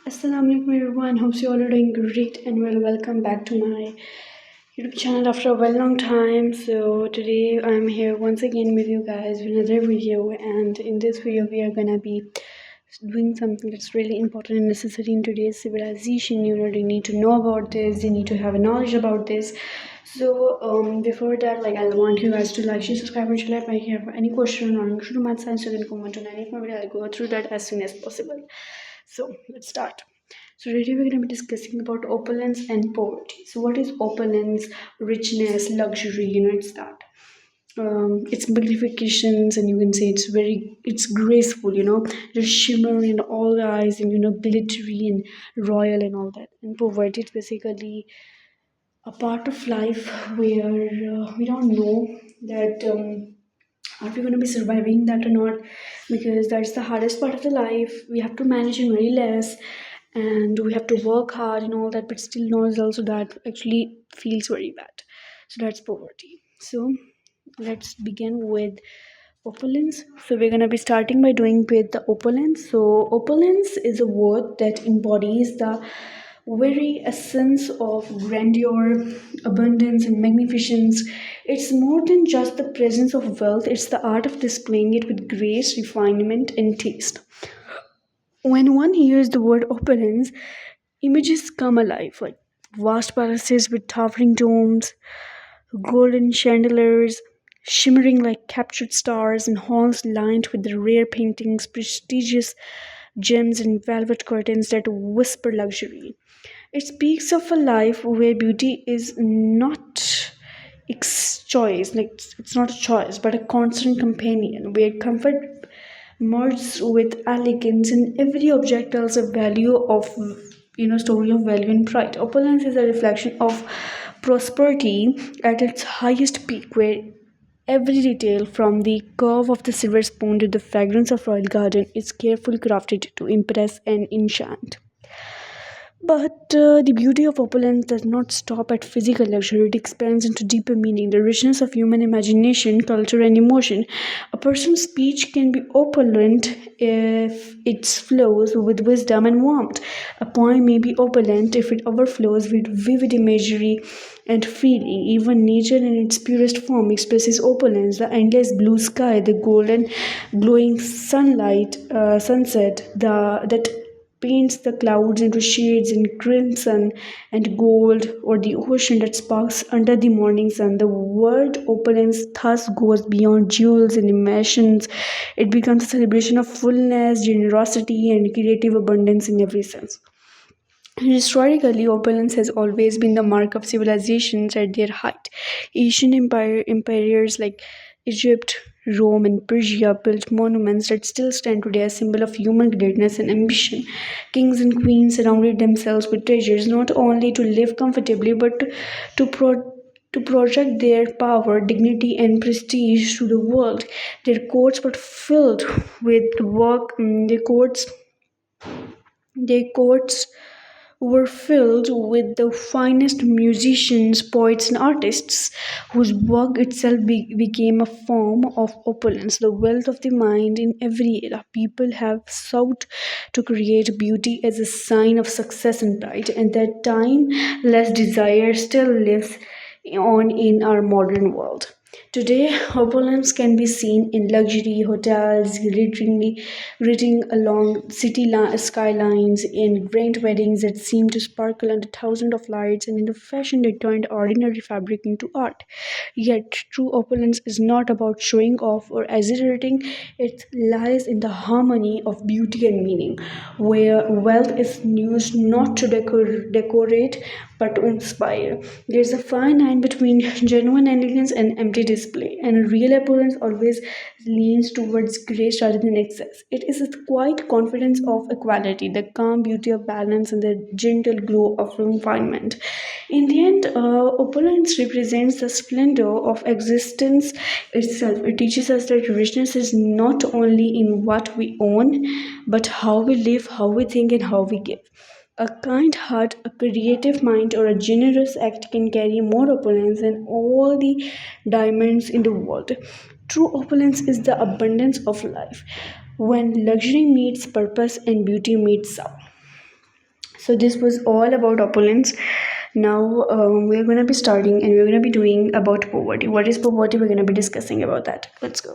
Assalamu alaikum everyone. Hope you all are doing great and welcome back to my YouTube channel after a long time. So today I'm here once again with you guys with another video, and in this video we are gonna be doing something that's really important and necessary in today's civilization. They need to know about this. They need to have a knowledge about this. So before that, I want you guys to like, share, subscribe, and share. If I have any question or issue to math science, you can comment on any of my video. I'll go through that as soon as possible. So let's start. So today we're going to be discussing about opulence and poverty. So what is opulence, richness, luxury? It's that. It's magnifications, and you can say it's graceful. There's shimmer in all the eyes, and glittery and royal and all that. And poverty is basically a part of life where we don't know that. Are we going to be surviving that or not, because that's the hardest part of the life. We have to manage in very less, and we have to work hard and all that, but still no results, so that actually feels very bad. So that's poverty. So let's begin with opulence. So we're going to be starting by doing with the opulence. So opulence is a word that embodies the very essence of grandeur, abundance, and magnificence. It's more than just the presence of wealth, it's the art of displaying it with grace, refinement, and taste. When one hears the word opulence, images come alive, like vast palaces with towering domes, golden chandeliers shimmering like captured stars, and halls lined with the rare paintings, prestigious gems, and velvet curtains that whisper luxury. It speaks of a life where beauty is not choice, like it's not a choice, but a constant companion, where comfort merges with elegance, and every object tells a value of story of value and pride. Opulence is a reflection of prosperity at its highest peak, where every detail, from the curve of the silver spoon to the fragrance of royal garden, is carefully crafted to impress and enchant. But the beauty of opulence does not stop at physical luxury, it expands into deeper meaning, the richness of human imagination, culture, and emotion. A person's speech can be opulent if it flows with wisdom and warmth. A poem may be opulent if it overflows with vivid imagery and feeling. Even nature in its purest form expresses opulence. The endless blue sky, the golden glowing sunset, that paints the clouds into shades in crimson and gold, or the ocean that sparkles under the morning sun. The word opulence thus goes beyond jewels and emotions. It becomes a celebration of fullness, generosity, and creative abundance in every sense. Historically, opulence has always been the mark of civilizations at their height. Empires like Egypt, Rome, and Persia built monuments that still stand today as symbol of human greatness and ambition. Kings and queens surrounded themselves with treasures, not only to live comfortably, but to to project their power, dignity, and prestige to the world. Their courts were filled with their courts were filled with the finest musicians, poets, and artists, whose work itself became a form of opulence, the wealth of the mind in every era. People have sought to create beauty as a sign of success and pride, and that timeless desire still lives on in our modern world. Today, opulence can be seen in luxury hotels, glitteringly along skylines, in grand weddings that seem to sparkle under thousands of lights, and in a fashion that turned ordinary fabric into art. Yet, true opulence is not about showing off or exaggerating, it lies in the harmony of beauty and meaning, where wealth is used not to decorate but to inspire. There's a fine line between genuine elegance and empty display, and real opulence always leans towards grace rather than excess. It is a quiet confidence of equality, the calm beauty of balance, and the gentle glow of refinement. In the end, opulence represents the splendor of existence itself. It teaches us that richness is not only in what we own, but how we live, how we think, and how we give. A kind heart, a creative mind, or a generous act can carry more opulence than all the diamonds in the world. True opulence is the abundance of life, when luxury meets purpose and beauty meets soul. So this was all about opulence. Now we're going to be starting and we're going to be doing about poverty. What is poverty? We're going to be discussing about that. Let's go.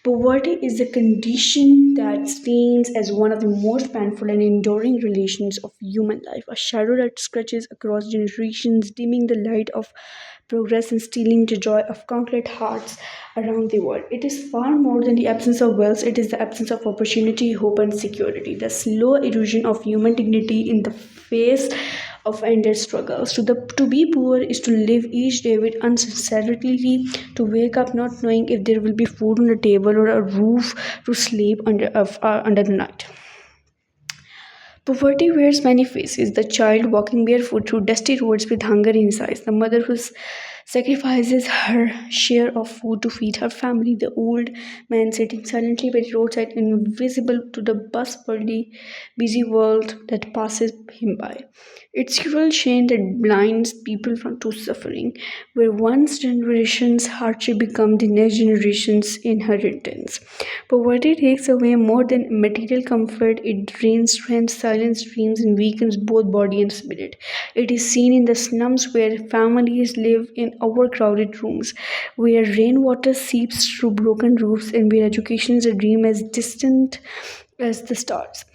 Poverty is a condition that stands as one of the most painful and enduring relations of human life, a shadow that stretches across generations, dimming the light of progress and stealing the joy of countless hearts around the world. It is far more than the absence of wealth, it is the absence of opportunity, hope, and security, the slow erosion of human dignity in the face of endless struggles. To be poor is to live each day with uncertainty, to wake up not knowing if there will be food on the table or a roof to sleep under the night. Poverty wears many faces: the child walking barefoot through dusty roads with hunger in his eyes, the mother who sacrifices her share of food to feed her family, the old man sitting silently by the roadside, invisible to the busy world that passes him by. It's cruel shame that blinds people to suffering, where once generation's hardship becomes the next generation's inheritance. Poverty takes away more than material comfort, it drains strength, silences dreams, and weakens both body and spirit. It is seen in the slums where families live in overcrowded rooms, where rainwater seeps through broken roofs, and where education is a dream as distant as the stars.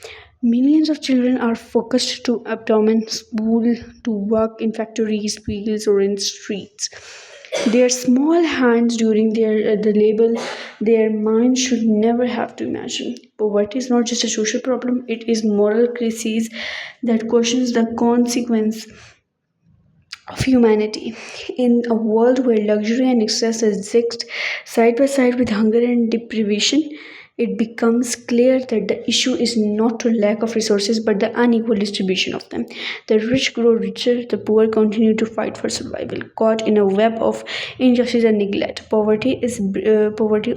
Millions of children are focused to abandon school to work in factories, fields, or in streets. Their small hands during the label, their minds should never have to imagine. Poverty is not just a social problem; it is moral crisis that questions the consequence of humanity. In a world where luxury and excess exist side by side with hunger and deprivation, it becomes clear that the issue is not the lack of resources but the unequal distribution of them. The rich grow richer, the poor continue to fight for survival, caught in a web of injustice and neglect. Poverty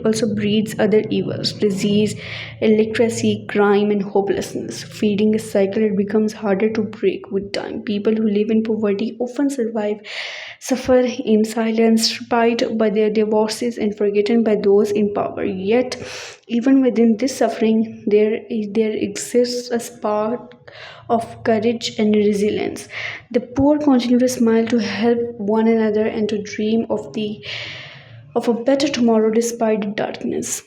also breeds other evils: disease, illiteracy, crime, and hopelessness. Feeding a cycle it becomes harder to break with time. People who live in poverty often suffer in silence, spite by their divorces, and forgotten by those in power. Yet, even within this suffering, there exists a spark of courage and resilience. The poor continue to smile, to help one another, and to dream of a better tomorrow despite the darkness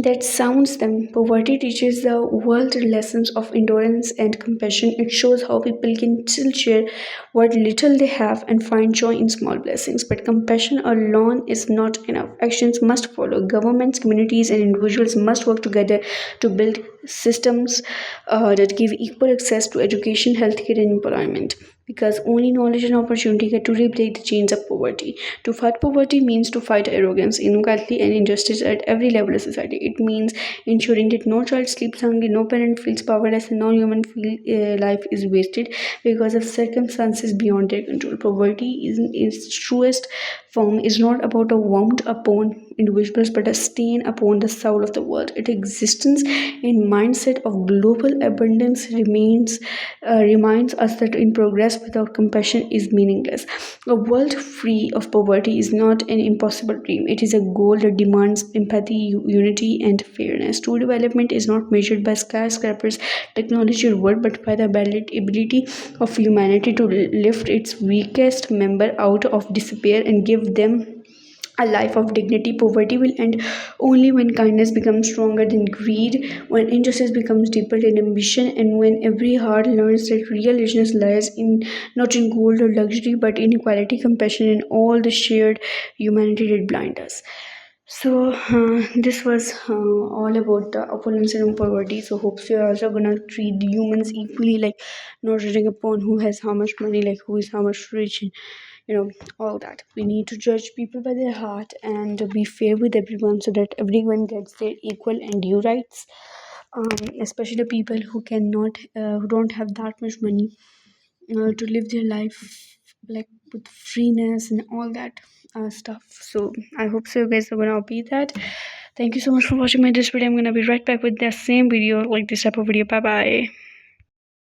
that sounds them. Poverty teaches the world lessons of endurance and compassion. It shows how people can still share what little they have and find joy in small blessings. But compassion alone is not enough. Actions must follow. Governments, communities, and individuals must work together to build systems that give equal access to education, healthcare, and employment. Because only knowledge and opportunity can truly break the chains of poverty. To fight poverty means to fight arrogance, inequality, and injustice at every level of society. It means ensuring that no child sleeps hungry, no parent feels powerless, and no human life is wasted because of circumstances beyond their control. Poverty, in its truest form, is not about a wound upon individuals but a stain upon the soul of the world. Its existence in mindset of global abundance reminds us that in progress without compassion is meaningless. A world free of poverty is not an impossible dream. It is a goal that demands empathy, unity, and fairness. True development is not measured by skyscrapers, technology, or work, but by the ability of humanity to lift its weakest member out of despair and give them a life of dignity. Poverty will end only when kindness becomes stronger than greed, when injustice becomes deeper than ambition, and when every heart learns that real richness lies in not in gold or luxury, but in equality, compassion, and all the shared humanity that blind us. So this was all about the opulence and poverty. So hopes you're also gonna treat humans equally, like not judging upon who has how much money, like who is how much rich, and all that. We need to judge people by their heart and be fair with everyone so that everyone gets their equal and due rights. Especially the people who don't have that much money to live their life like with freeness and all that stuff. So I hope so you guys are gonna be that. Thank you so much for watching my this video. I'm gonna be right back with the same video, like this type of video. Bye bye.